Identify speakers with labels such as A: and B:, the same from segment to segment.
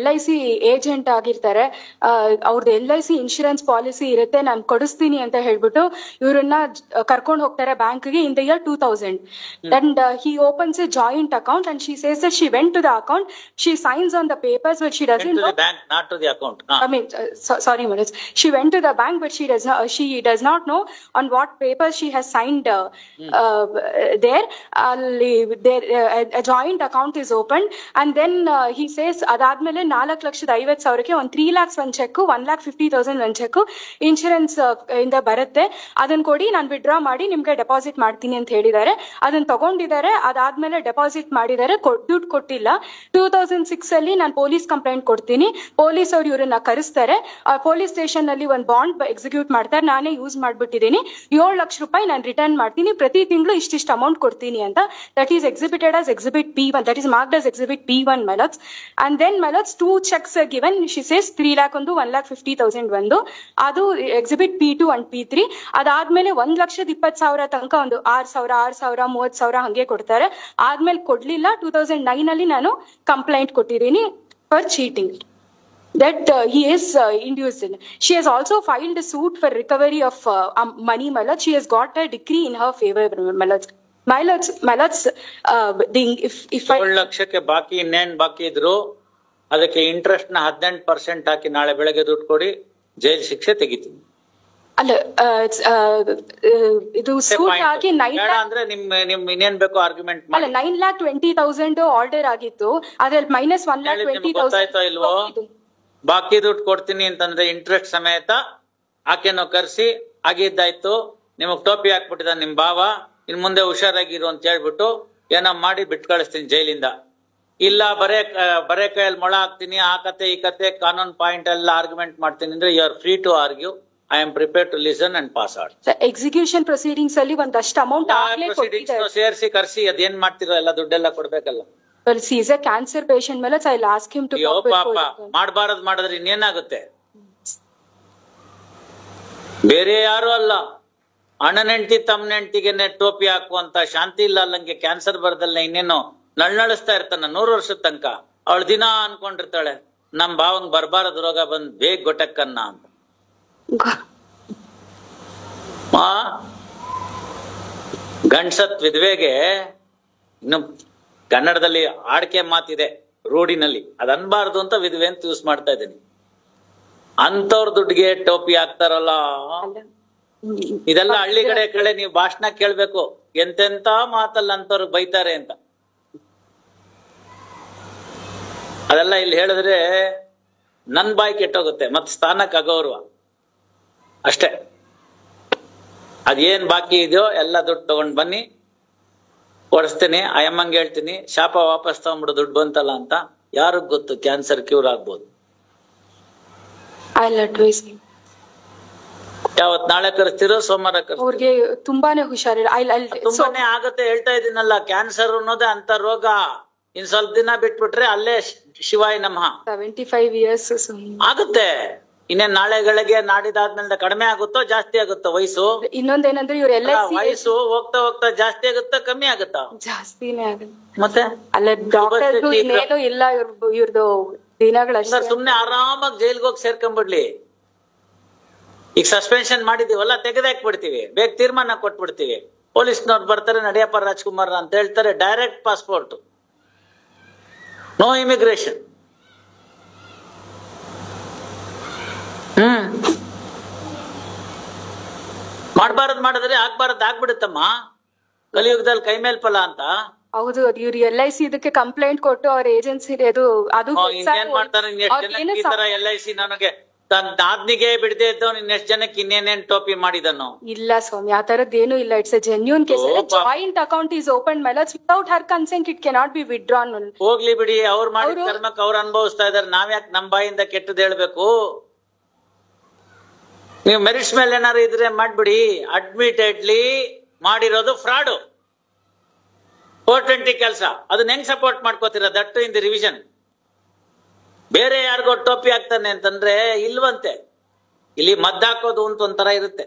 A: LIC agent ಆಗಿರ್ತಾರೆ, ಅವ್ರದ್ದು LIC insurance policy ಇರುತ್ತೆ, ನಾನು ಕೊಡಿಸ್ತೀನಿ ಅಂತ ಹೇಳ್ಬಿಟ್ಟು ಇವ್ರನ್ನ ಕರ್ಕೊಂಡು ಹೋಗ್ತಾರೆ ಬ್ಯಾಂಕ್ಗೆ in the year 2000. And he opens a joint account and she says that she went to the account, she signs on the papers but she doesn't know.
B: To the bank, not to the account.
A: I mean, sorry Manoj, she went to the bank but she does not know on what papers she has signed there. A joint account is opened and then he says ಅದಾದ್ಮೇಲೆ 4,50,000 ಒಂದು 3 lakhs ಒಂದು check, 1,50,000 ಒಂದು check insurance ಇಂದ ಬರುತ್ತೆ, ಅದನ್ನ ಕೊಡಿ ನಾನು withdraw ಮಾಡಿ ನಿಮ್ಗೆ ಡೆಪಾಸಿಟ್ ಮಾಡ್ತೀನಿ ಅಂತ ಹೇಳಿದ್ದಾರೆ. ಅದನ್ನ ತಗೊಂಡಿದ್ದಾರೆ, ಅದಾದ್ಮೇಲೆ ಡೆಪಾಸಿಟ್ ಮಾಡಿದ್ದಾರೆ, ದುಡ್ಡು ಕೊಟ್ಟಿಲ್ಲ. 2006 ಅಲ್ಲಿ ನಾನು ಪೊಲೀಸ್ ಕಂಪ್ಲೇಂಟ್ ಕೊಡ್ತೀನಿ, ಪೊಲೀಸ್ ಅವ್ರು ಇವ್ರನ್ನ ಕರೆಸ್ತಾರೆ, ಪೊಲೀಸ್ ಸ್ಟೇಷನ್ ನಲ್ಲಿ ಒಂದು ಬಾಂಡ್ ಎಕ್ಸಿಕ್ಯೂಟ್ ಮಾಡ್ತಾರೆ, ನಾನೇ ಯೂಸ್ ಮಾಡ್ಬಿಟ್ಟಿದ್ದೀನಿ, 7 ಲಕ್ಷ ರೂಪಾಯಿ ನಾನು ರಿಟರ್ನ್ ಮಾಡ್ತೀನಿ, ಪ್ರತಿ ತಿಂಗಳು ಇಷ್ಟಿಷ್ಟು ಅಮೌಂಟ್ ಕೊಡ್ತೀನಿ ಅಂತ. That is exhibited as exhibit P1, that is marked as exhibit P1, my lords. And then my lords, 2 checks are given, she says 3 lakh ಒಂದು, 1,50,000 ಒಂದು, ಅದು ಎಕ್ಸಿಬಿಟ್ P2 and P3. ಅದಾದ್ಮೇಲೆ 1,20,000 ತನಕ ಒಂದು 6,000, 6,000, 30,000 ಹಂಗೆ ಕೊಡ್ತಾರೆ. ಆದ್ಮೇಲೆ ಕೊಡ್ಲಿಲ್ಲ. 2009 ಅಲ್ಲಿ ನಾನು ಕಂಪ್ಲೇಂಟ್ ಕೊಟ್ಟಿದ್ದೀನಿ for cheating that he is induced in. She has also filed a suit for recovery of money, my lord. She has got a decree in her favor, my lord. My lords, if
B: 7 ಲಕ್ಷಕ್ಕೆ ಬಾಕಿ ಇನ್ನೇನ್ ಬಾಕಿ ಇದ್ರು ಅದಕ್ಕೆ interest ನ 18% ಹಾಕಿ ನಾಳೆ ಬೆಳಗ್ಗೆ ದುಡ್ಡು ಕೊಡಿ, ಜೈಲ್ ಶಿಕ್ಷೆ ತೆಗಿತೀನಿ.
A: ಅಲ್ಲ, ಇದು ಸೂಟ್ ಆಗಿ 9
B: ಅಂದ್ರೆ ನಿಮ್ ಇನ್ನೇನ್ ಬೇಕು ಆರ್ಗ್ಯುಮೆಂಟ್
A: ಅಲ್ಲ, 9,20,000 ಆರ್ಡರ್ ಆಗಿತ್ತು, ಅದ್ರಲ್ಲಿ ಮೈನಸ್ 1,20,000
B: ಇಲ್ವೋ. ಬಾಕಿ ದುಡ್ಡು ಕೊಡ್ತೀನಿ ಅಂತಂದ್ರೆ ಇಂಟ್ರೆಸ್ಟ್ ಸಮೇತ ಆಕೆನೋ ಕರ್ಸಿ ಆಗಿದ್ದಾಯ್ತು, ನಿಮಗ್ ಟೋಪಿ ಹಾಕ್ಬಿಟ್ಟಿದ ನಿಮ್ ಭಾವ, ಇನ್ ಮುಂದೆ ಹುಷಾರಾಗಿರು ಅಂತ ಹೇಳ್ಬಿಟ್ಟು ಏನೋ ಮಾಡಿ ಬಿಟ್ಟು ಕಳಿಸ್ತೀನಿ ಜೈಲಿಂದ. ಇಲ್ಲ ಬರೇ ಕೈಯಲ್ಲಿ ಮೊಳ ಹಾಕ್ತೀನಿ, ಆ ಕತೆ ಈ ಕತೆ ಕಾನೂನ್ ಪಾಯಿಂಟ್ ಎಲ್ಲ ಆರ್ಗ್ಯುಮೆಂಟ್ ಮಾಡ್ತೀನಿ ಅಂದ್ರೆ you are free to argue. I am prepare to listen and pass out.
A: Execution proceedings ಅಲ್ಲಿ ಒಂದಷ್ಟು ಅಮೌಂಟ್
B: ಸೇರಿಸಿ ಕರ್ಸಿ ಅದೇನ್ ಮಾಡ್ತಿರೋ ಎಲ್ಲ ದುಡ್ಡೆಲ್ಲ ಕೊಡ್ಬೇಕಲ್ಲ.
A: He is a cancer patient, my lords. I'll ask him to talk before.
B: ಮಾಡಬಾರದು ಮಾಡಿದ್ರೆ ಇನ್ನೇನಾಗುತ್ತೆ? ಬೇರೆ ಯಾರು ಅಲ್ಲ, ಅಣ್ಣನೆಂಟಿ ತಮ್ಮನೆಂಟಿಗೆ ಟೋಪಿ ಹಾಕುವಂತ ಶಾಂತಿ ಇಲ್ಲ ಅಲ್ಲಂಗೆ ಕ್ಯಾನ್ಸರ್ ಬರ್ದಲ್ಲ ಇನ್ನೇನು ನಳ್ನಳಿಸ್ತಾ ಇರ್ತಾನ 100 ವರ್ಷದ ತನಕ. ಅವಳು ದಿನ ಅನ್ಕೊಂಡಿರ್ತಾಳೆ ನಮ್ ಭಾವಂಗ್ ಬರ್ಬಾರದು ರೋಗ ಬಂದ್ ಬೇಗ ಗೊಟ್ಟಕ್ಕನ್ನ ಅಂತ. ಗಂಡ್ಸತ್ ವಿಧವೆಗೆ ಇನ್ನು ಕನ್ನಡದಲ್ಲಿ ಆಡ್ಕೆ ಮಾತಿದೆ ರೂಢಿನಲ್ಲಿ, ಅದ್ ಅನ್ಬಾರ್ದು ಅಂತ ವಿಧವೆ ಅಂತ ಯೂಸ್ ಮಾಡ್ತಾ ಇದ್ದೀನಿ. ಅಂತವ್ರ ದುಡ್ಡಿಗೆ ಟೋಪಿ ಹಾಕ್ತಾರಲ್ಲ, ಇದೆಲ್ಲ ಹಳ್ಳಿ ಕಡೆ ನೀವು ಭಾಷಣ ಕೇಳ್ಬೇಕು, ಎಂತೆಂತ ಮಾತಲ್ಲ ಅಂತವ್ರು ಬೈತಾರೆ ಅಂತ. ಅದೆಲ್ಲ ಇಲ್ಲಿ ಹೇಳಿದ್ರೆ ನನ್ ಬಾಯಿ ಕೆಟ್ಟೋಗುತ್ತೆ, ಮತ್ ಸ್ಥಾನಕ್ಕೆ ಅಗೌರವ ಅಷ್ಟೇ. ಅದೇನ್ ಬಾಕಿ ಇದೆಯೋ ಎಲ್ಲ ದುಡ್ಡು ತಗೊಂಡ್ ಬನ್ನಿ, ಕೊಡಿಸ್ತೀನಿ. ಅಯ್ಯಮ್ಮಂಗೆ ಹೇಳ್ತೀನಿ ಶಾಪ ವಾಪಸ್ ತಗೊಂಡ್ಬಿಡು ದುಡ್ಡು ಬಂತಲ್ಲ ಅಂತ. ಯಾರಿಗ್ ಗೊತ್ತು ಕ್ಯಾನ್ಸರ್ ಕ್ಯೂರ್ ಆಗ್ಬೋದು. ಯಾವತ್ ನಾಳೆ ಕರೆಸ್ತಿರೋ ಸೋಮವಾರ
A: ಅವ್ರಿಗೆ ತುಂಬಾನೇ ಹುಷಾರಿಲ್ಲ.
B: ತುಂಬಾನೇ ಆಗತ್ತೆ ಹೇಳ್ತಾ ಇದೀನಲ್ಲ, ಕ್ಯಾನ್ಸರ್ ಅನ್ನೋದೇ ಅಂತ ರೋಗ. ಇನ್ ಸ್ವಲ್ಪ ದಿನ ಬಿಟ್ಬಿಟ್ರೆ ಅಲ್ಲೇ ಶಿವಾಯ ನಮಃ
A: 75 years
B: ಆಗುತ್ತೆ. ಇನ್ನೇನ್ ನಾಳೆಗಳಿಗೆ ನಾಡಿದಾದ್ಮೇಲೆ ಕಡಿಮೆ ಆಗುತ್ತೋ ಜಾಸ್ತಿ ಆಗುತ್ತೋ ವಯಸ್ಸು?
A: ಇನ್ನೊಂದೇನಂದ್ರೆ ಇವ್ರೆಲ್ಲ
B: ವಯಸ್ಸು ಹೋಗ್ತಾ ಹೋಗ್ತಾ ಜಾಸ್ತಿ ಆಗುತ್ತಾ ಕಮ್ಮಿ ಆಗುತ್ತಾ?
A: ಜಾಸ್ತಿನೇ ಆಗುತ್ತೆ.
B: ಮತ್ತೆ
A: ಅಲ್ಲ ಡಾಕ್ಟರ್ ಇನ್ನೇನು ಇಲ್ಲ ಇವ್ರದ್ದು ದಿನಗಳಷ್ಟೇ.
B: ಸುಮ್ನೆ ಆರಾಮಾಗಿ ಜೈಲ್ಗೆ ಹೋಗಿ ಸೇರ್ಕೊಂಡ್ಬಿಡ್ಲಿ. ಈಗ ಸಸ್ಪೆನ್ಷನ್ ಮಾಡಿದೀವಲ್ಲ ತೆಗೆದಾಕ್ಬಿಡ್ತೀವಿ, ಬೇಗ ತೀರ್ಮಾನ ಕೊಟ್ಬಿಡ್ತೀವಿ. ಪೊಲೀಸ್ನವ್ರು ಬರ್ತಾರೆ ನಡಿಯಪ್ಪ ರಾಜ್ಕುಮಾರ್ ಅಂತ ಹೇಳ್ತಾರೆ, ಡೈರೆಕ್ಟ್ ಪಾಸ್ಪೋರ್ಟ್, ನೋ ಇಮಿಗ್ರೇಷನ್. ಮಾಡ್ಬಾರದ್ ಮಾಡಿದ್ರೆ ಆಗ್ಬಾರದ್ ಆಗ್ಬಿಡುತ್ತಮ್ಮ. ಕಲಿಯುಗದಲ್ಲಿ ಕೈ ಮೇಲ್ ಫಲ ಅಂತ.
A: ಹೌದು, ಇವ್ರು LIC ಇದಕ್ಕೆ ಕಂಪ್ಲೇಂಟ್ ಕೊಟ್ಟು ಅವ್ರ ಏಜೆನ್ಸಿ ಅದು
B: ಏನ್ ಮಾಡ್ತಾರೆ. LIC ನನಗೆ ನಾದ್ನಿಗೆ ಬಿಡದೆ ಇದ್ದವ್ ಇನ್ನೆಷ್ಟು ಜನಕ್ಕೆ ಇನ್ನೇನೇನ್ ಟೋಪಿ ಮಾಡಿದನು?
A: ಇಲ್ಲ ಸ್ವಾಮಿ, ಆ ತರದ್ದೇನು ಇಲ್ಲ. It's A genuine case. Joint account is open my lords without Har consent. It cannot B withdrawn.
B: ಹೋಗ್ಲಿ ಬಿಡಿ, ಅವ್ರು ಮಾಡಿದ ಕರ್ಮಕ್ಕೆ ಅವ್ರು ಅನುಭವಿಸ್ತಾ ಇದಾರೆ. ನಾವ್ ಯಾಕೆ ನಮ್ ಬಾಯಿಂದ ಕೆಟ್ಟದ್ ಹೇಳ್ಬೇಕು? ನೀವು ಮೆರಿಟ್ಸ್ ಮೇಲೆ ಏನಾರು ಇದ್ರೆ ಮಾಡ್ಬಿಡಿ. ಅಡ್ಮಿಟೆಡ್ಲಿ ಮಾಡಿರೋದು ಫ್ರಾಡು, 420 ಕೆಲಸ. ಅದನ್ನ ಹೆಂಗ್ ಸಪೋರ್ಟ್ ಮಾಡ್ಕೋತೀರ? That in the revision. ಬೇರೆ ಯಾರಿಗೋ ಟೋಪಿ ಹಾಕ್ತಾನೆ ಅಂತಂದ್ರೆ ಇಲ್ವಂತೆ. ಇಲ್ಲಿ ಮದ್ದಾಕೋದು ಅಂತ ಒಂಥರ ಇರುತ್ತೆ.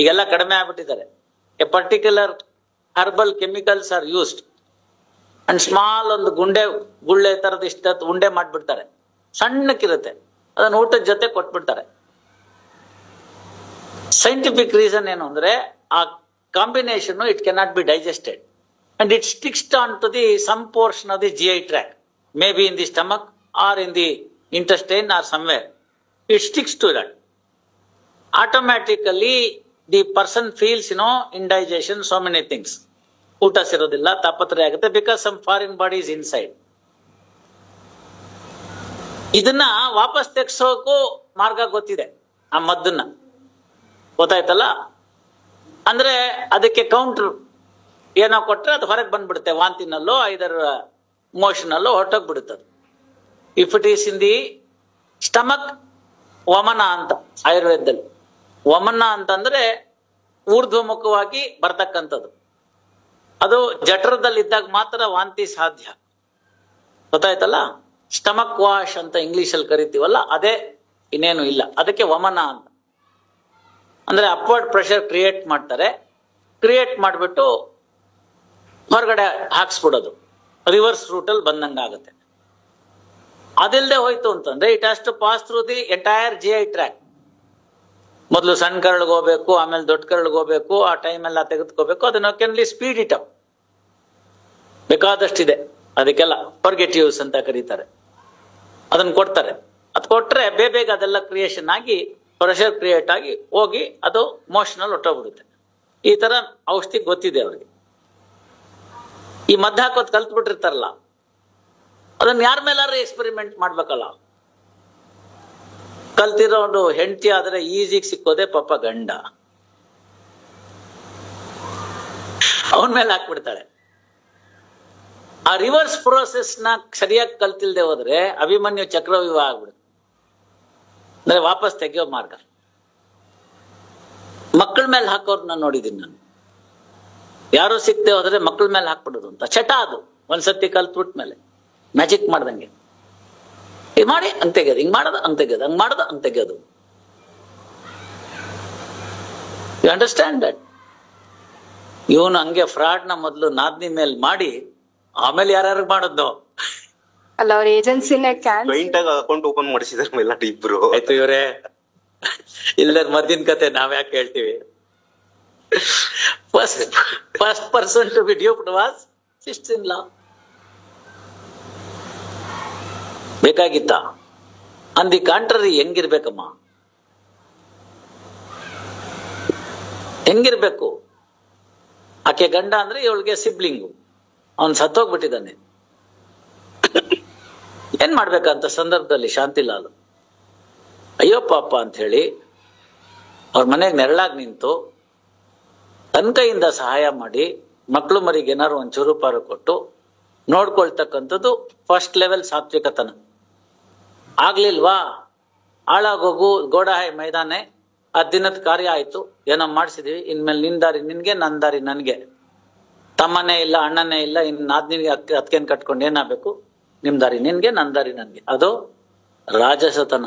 B: ಈಗೆಲ್ಲ ಕಡಿಮೆ ಆಗ್ಬಿಟ್ಟಿದ್ದಾರೆ. A particular herbal chemicals are used and small ಒಂದು ಗುಳ್ಳೆ ತರದ ಇಷ್ಟ ಉಂಡೆ ಮಾಡ್ಬಿಡ್ತಾರೆ, ಸಣ್ಣಕ್ಕಿರುತ್ತೆ, ಅದನ್ನ ಊಟದ ಜೊತೆ ಕೊಟ್ಬಿಡ್ತಾರೆ. ಸೈಂಟಿಫಿಕ್ ರೀಸನ್ ಏನು ಅಂದ್ರೆ ಆ combination it cannot be digested and it sticks on to the some portion of the GI tract, maybe in the stomach or in the intestine or somewhere. It sticks to that. Automatically the person feels indigestion, so many things. ಊಟ ಸೇರೋದಿಲ್ಲ, ತಾಪತ್ರೆ ಆಗುತ್ತೆ, because some foreign body is inside. ಇದನ್ನ ವಾಪಸ್ ತೆಗ್ಸೋಕು ಮಾರ್ಗ ಗೊತ್ತಿದೆ, ಆ ಮದ್ದನ್ನ ಗೊತ್ತಾಯ್ತಲ್ಲ. ಅಂದ್ರೆ ಅದಕ್ಕೆ ಕೌಂಟರ್ ಏನೋ ಕೊಟ್ರೆ ಅದು ಹೊರಗೆ ಬಂದ್ಬಿಡುತ್ತೆ, ವಾಂತಿನಲ್ಲೋ ಐದರ್ ಮೋಷನಲ್ಲೋ ಹೊರಟೋಗ್ಬಿಡುತ್ತೆ. If it is in the stomach, ವಮನ ಅಂತ ಆಯುರ್ವೇದದಲ್ಲಿ. ವಮನ ಅಂತಂದ್ರೆ ಊರ್ಧ್ವಮುಖವಾಗಿ ಬರ್ತಕ್ಕಂಥದ್ದು. ಅದು ಜಠರದಲ್ಲಿದ್ದಾಗ ಮಾತ್ರ ವಾಂತಿ ಸಾಧ್ಯ, ಗೊತ್ತಾಯ್ತಲ್ಲ. ಸ್ಟಮಕ್ ವಾಶ್ ಅಂತ ಇಂಗ್ಲಿಷ್ ಅಲ್ಲಿ ಕರಿತೀವಲ್ಲ, ಅದೇ, ಇನ್ನೇನು ಇಲ್ಲ. ಅದಕ್ಕೆ ವಮನ ಅಂತ. ಅಂದ್ರೆ ಅಪ್ವರ್ಡ್ ಪ್ರೆಷರ್ ಕ್ರಿಯೇಟ್ ಮಾಡ್ತಾರೆ, ಕ್ರಿಯೇಟ್ ಮಾಡಿಬಿಟ್ಟು ಹೊರಗಡೆ ಹಾಕ್ಸ್ಬಿಡೋದು, ರಿವರ್ಸ್ ರೂಟಲ್ಲಿ ಬಂದಂಗಾಗುತ್ತೆ. ಅದಿಲ್ಲದೆ ಹೋಯ್ತು ಅಂತಂದ್ರೆ it has to pass through the entire GI tract. ಮೊದಲು ಸಣ್ಣ ಕರಳಿಗೆ ಹೋಗ್ಬೇಕು, ಆಮೇಲೆ ದೊಡ್ಡ ಕರಳಿಗೆ ಹೋಗ್ಬೇಕು, ಆ ಟೈಮ್ ಎಲ್ಲ ತೆಗೆದುಕೋಬೇಕು. ಅದನ್ನ ಕೆನ್ಲಿ ಸ್ಪೀಡ್ ಇಟ್ ಅಪ್, ಬೇಕಾದಷ್ಟಿದೆ ಅದಕ್ಕೆಲ್ಲ. ಪರ್ಗೆಟಿವ್ಸ್ ಅಂತ ಕರೀತಾರೆ, ಅದನ್ನ ಕೊಡ್ತಾರೆ. ಅದು ಕೊಟ್ರೆ ಬೇಗ ಅದೆಲ್ಲ ಕ್ರಿಯೇಷನ್ ಆಗಿ ಪ್ರೆಷರ್ ಕ್ರಿಯೇಟ್ ಆಗಿ ಹೋಗಿ ಅದು ಮೋಷನಲ್ ಹೊಟ್ಟೋಗ್ಬಿಡುತ್ತೆ. ಈ ತರ ಔಷಧಿ ಗೊತ್ತಿದೆ ಅವ್ರಿಗೆ. ಈ ಮದ್ದು ಹಾಕೋದು ಕಲ್ತ್ ಬಿಟ್ಟಿರ್ತಾರಲ್ಲ, ಅದನ್ನ ಯಾರ ಮೇಲಾರು ಎಕ್ಸ್ಪೆರಿಮೆಂಟ್ ಮಾಡ್ಬೇಕಲ್ಲ. ಕಲ್ತಿರೋದು ಹೆಂಡತಿ ಆದ್ರೆ ಈಜಿಗೆ ಸಿಕ್ಕೋದೆ ಪಾಪ ಗಂಡ, ಅವನ ಮೇಲೆ ಹಾಕ್ಬಿಡ್ತಾಳೆ. ಆ ರಿವರ್ಸ್ ಪ್ರೋಸೆಸ್ ನ ಸರಿಯಾಗಿ ಕಲ್ತಿಲ್ದೆ ಹೋದ್ರೆ ಅಭಿಮನ್ಯು ಚಕ್ರವ್ಯೂಹ ಆಗ್ಬಿಡುತ್ತೆ. ಅಂದ್ರೆ ವಾಪಸ್ ತೆಗೆಯೋ ಮಾರ್ಗ. ಮಕ್ಕಳ ಮೇಲೆ ಹಾಕೋರ್ನ ನೋಡಿದೀನಿ ನಾನು. ಯಾರು ಸಿಕ್ತೆ ಹೋದ್ರೆ ಮಕ್ಕಳ ಮೇಲೆ ಹಾಕ್ಬಿಡೋದು ಅಂತ ಚಟ. ಅದು ಒಂದ್ಸತಿ ಕಲ್ತ್ಬಿಟ್ಮೇಲೆ ಮ್ಯಾಜಿಕ್ ಮಾಡ್ದಂಗೆ ಹಿಂಗ್ ಮಾಡಿ ಹಂಗ್ ತೆಗೆಯೋದು, ಹಿಂಗ್ ಮಾಡೋದು ಹಂಗ್ ತೆಗೆಯೋದು, ಹಂಗ್ ಮಾಡೋದು ಹಂಗ್ ತೆಗೆಯೋದು. You understand that? ಇವನು ಹಂಗೆ ಫ್ರಾಡ್ ನ ಮೊದಲು ನಾದ್ನಿ ಮೇಲೆ ಮಾಡಿ ಆಮೇಲೆ ಯಾರ್ಯಾರು ಮಾಡೋದು
A: ಅಲ್ಲ, ಅವ್ರ ಏಜೆನ್ಸಿನ
C: ಅಕೌಂಟ್ ಓಪನ್ ಮಾಡಿಸಿದಾರೆ ಇಬ್ರು.
B: ಆಯ್ತು ಇವರೇ, ಇಲ್ಲದ ಮದ್ದಿನ ಕತೆ ನಾವ್ ಯಾಕೆ ಹೇಳ್ತೀವಿ? First person to be duped was sister in law. ಬೇಕಾಗಿತ್ತ? ಆನ್ ದಿ ಕಾಂಟ್ರರಿ ಹೆಂಗಿರ್ಬೇಕಮ್ಮ, ಹೆಂಗಿರ್ಬೇಕು? ಆಕೆ ಗಂಡ ಅಂದ್ರೆ ಇವಳಿಗೆ ಸಿಬ್ಲಿಂಗು, ಅವನ್ ಸತ್ತೋಗ್ಬಿಟ್ಟಿದ್ದಾನೆ. ಏನ್ ಮಾಡ್ಬೇಕಂತ ಸಂದರ್ಭದಲ್ಲಿ ಶಾಂತಿಲಾಲ್ ಅಯ್ಯೋ ಪಾಪ ಅಂತ ಹೇಳಿ ಅವ್ರ ಮನೆಗೆ ನೆರಳಾಗಿ ನಿಂತು ತನ್ನ ಕೈಯಿಂದ ಸಹಾಯ ಮಾಡಿ ಮಕ್ಕಳು ಮರಿಗೆ ಏನಾರು ಒಂದ್ ಚೂರುಪಾರು ಕೊಟ್ಟು ನೋಡ್ಕೊಳ್ತಕ್ಕಂಥದ್ದು ಫಸ್ಟ್ ಲೆವೆಲ್ ಸಾತ್ವಿಕತನ. ಆಗ್ಲಿಲ್ವಾ, ಹಾಳಾಗೋಗು, ಗೋಡಾಹಿ ಮೈದಾನೆ, ಆ ದಿನದ ಕಾರ್ಯ ಆಯ್ತು, ಏನೋ ಮಾಡಿಸಿದೀವಿ, ಇನ್ಮೇಲೆ ನಿನ್ ದಾರಿ ನಿನ್ಗೆ, ನನ್ ದಾರಿ ನನ್ಗೆ. ತಮ್ಮನೇ ಇಲ್ಲ, ಅಣ್ಣನೇ ಇಲ್ಲ, ಇನ್ ನಾದ್ನಿಗೆ ಅತ್ಕೇನ್ ಕಟ್ಕೊಂಡು ಏನಾಗಬೇಕು? ನಿಮ್ ದಾರಿ ನಿನ್ಗೆ, ನನ್ ದಾರಿ ನನ್ಗೆ. ಅದು ರಾಜಸತನ.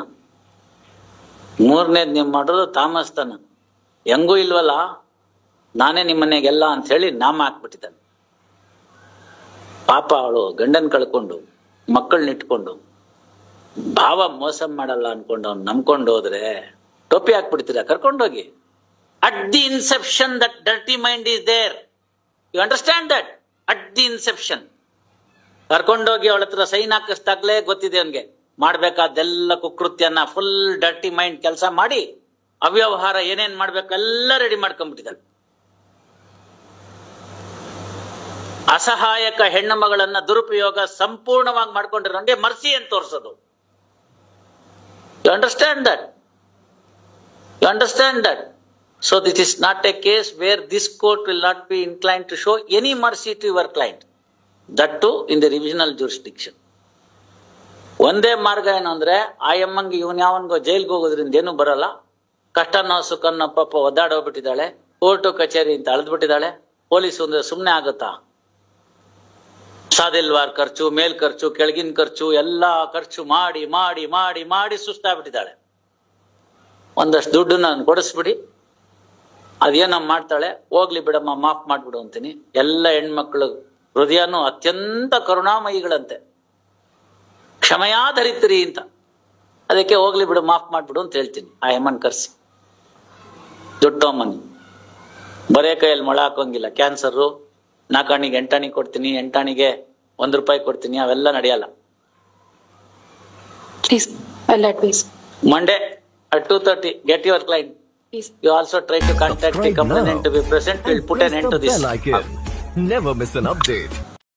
B: ಮೂರನೇದ್ ನೀವು ಮಾಡೋದು ತಾಮಸ್ತನ. ಹೆಂಗೂ ಇಲ್ವಲ್ಲ, ನಾನೇ ನಿಮ್ಮನೆಗೆಲ್ಲ ಅಂತ ಹೇಳಿ ನಾಮ ಹಾಕ್ಬಿಟ್ಟಿದ್ದಾನೆ. ಪಾಪ ಅವಳು ಗಂಡನ್ ಕಳ್ಕೊಂಡು ಮಕ್ಕಳನ್ನಿಟ್ಕೊಂಡು ಭಾವ ಮೋಸ ಮಾಡಲ್ಲ ಅನ್ಕೊಂಡು ಅವ್ನು ನಂಬ್ಕೊಂಡು ಹೋದ್ರೆ ಟೋಪಿ ಹಾಕ್ಬಿಡ್ತೀರಾ? ಕರ್ಕೊಂಡೋಗಿ. At the inception that dirty mind is there. You understand that? At the inception ಕರ್ಕೊಂಡೋಗಿ ಅವಳ ಹತ್ರ ಸೈನ್ ಹಾಕಿಸ್ದಾಗ್ಲೇ ಗೊತ್ತಿದೆ ಅವನ್ಗೆ ಮಾಡ್ಬೇಕಾದೆಲ್ಲ ಕುಕೃತ್ಯನ, ಫುಲ್ ಡರ್ಟಿ ಮೈಂಡ್ ಕೆಲಸ ಮಾಡಿ ಅವ್ಯವಹಾರ ಏನೇನ್ ಮಾಡ್ಬೇಕೆಲ್ಲ ರೆಡಿ ಮಾಡ್ಕೊಂಡ್ಬಿಟ್ಟಿದ್ದಾಳೆ. ಅಸಹಾಯಕ ಹೆಣ್ಣು ಮಗಳನ್ನ ದುರುಪಯೋಗ ಸಂಪೂರ್ಣವಾಗಿ ಮಾಡ್ಕೊಂಡಿರೋಂಗೆ ಮರ್ಸಿ ಅಂತ ತೋರಿಸೋದು. You understand that? You understand that? So this is not a case where this court will not be incline to show any mercy to your client, that too in the revisional jurisdiction. ಒಂದೇ ಮಾರ್ಗ ಏನು ಅಂದ್ರೆ, ಆ ಎಮ್ಮಂಗೆ ಇವನ್ ಯಾವನ್ಗೋ ಜೈಲ್ಗೆ ಹೋಗೋದ್ರಿಂದ ಏನು ಬರಲ್ಲ, ಕಷ್ಟನೋ ಸುಖನೋ ಪಾಪ ಒದ್ದಾಡೋಗ್ಬಿಟ್ಟಿದ್ದಾಳೆ, ಕೋರ್ಟು ಕಚೇರಿ ಅಂತ ಅಳೆದ್ಬಿಟ್ಟಿದ್ದಾಳೆ, ಪೊಲೀಸ್ ಅಂದ್ರೆ ಸುಮ್ನೆ ಆಗುತ್ತಾ? ಸಾದಿಲ್ವಾರ್ ಖರ್ಚು, ಮೇಲ್ ಖರ್ಚು, ಕೆಳಗಿನ ಖರ್ಚು, ಎಲ್ಲಾ ಖರ್ಚು ಮಾಡಿ ಮಾಡಿ ಮಾಡಿ ಮಾಡಿ ಸುಸ್ತಾಗ್ಬಿಟ್ಟಿದ್ದಾಳೆ. ಒಂದಷ್ಟು ದುಡ್ಡು ನಾನು ಕೊಡಿಸ್ಬಿಡಿ, ಅದೇನೋ ಮಾಡ್ತಾಳೆ, ಹೋಗ್ಲಿ ಬಿಡಮ್ಮ ಮಾಫ್ ಮಾಡ್ಬಿಡು ಅಂತೀನಿ. ಎಲ್ಲ ಹೆಣ್ಮಕ್ಳು ಹೃದಯನು ಅತ್ಯಂತ ಕರುಣಾಮಯಿಗಳಂತೆ, ಕ್ಷಮೆಯಾಧರಿತ್ರಿ ಅಂತ. ಅದಕ್ಕೆ ಹೋಗ್ಲಿ ಬಿಡು, ಮಾಫ್ ಮಾಡ್ಬಿಡು ಅಂತ ಹೇಳ್ತೀನಿ. ಆ ಹೆಮ್ಮನ್ ಕರ್ಸಿ ದೊಡ್ಡಮ್ಮನಿ ಬರೇ ಕೈಯಲ್ಲಿ ಮೊಳ ಹಾಕೋಂಗಿಲ್ಲ. ಕ್ಯಾನ್ಸರು 4 ಆಣಿಗೆ 8 ಆಣಿ ಕೊಡ್ತೀನಿ, 8 ಆಣಿಗೆ ₹1 ಕೊಡ್ತೀನಿ, ಅವೆಲ್ಲ ನಡೆಯಲ್ಲ.
A: Please, I'll advise.
B: Monday at 2:30, get your client.
A: Please.
B: You also try to contact the complainant to be present. We'll put an end to this.
D: Never miss an update.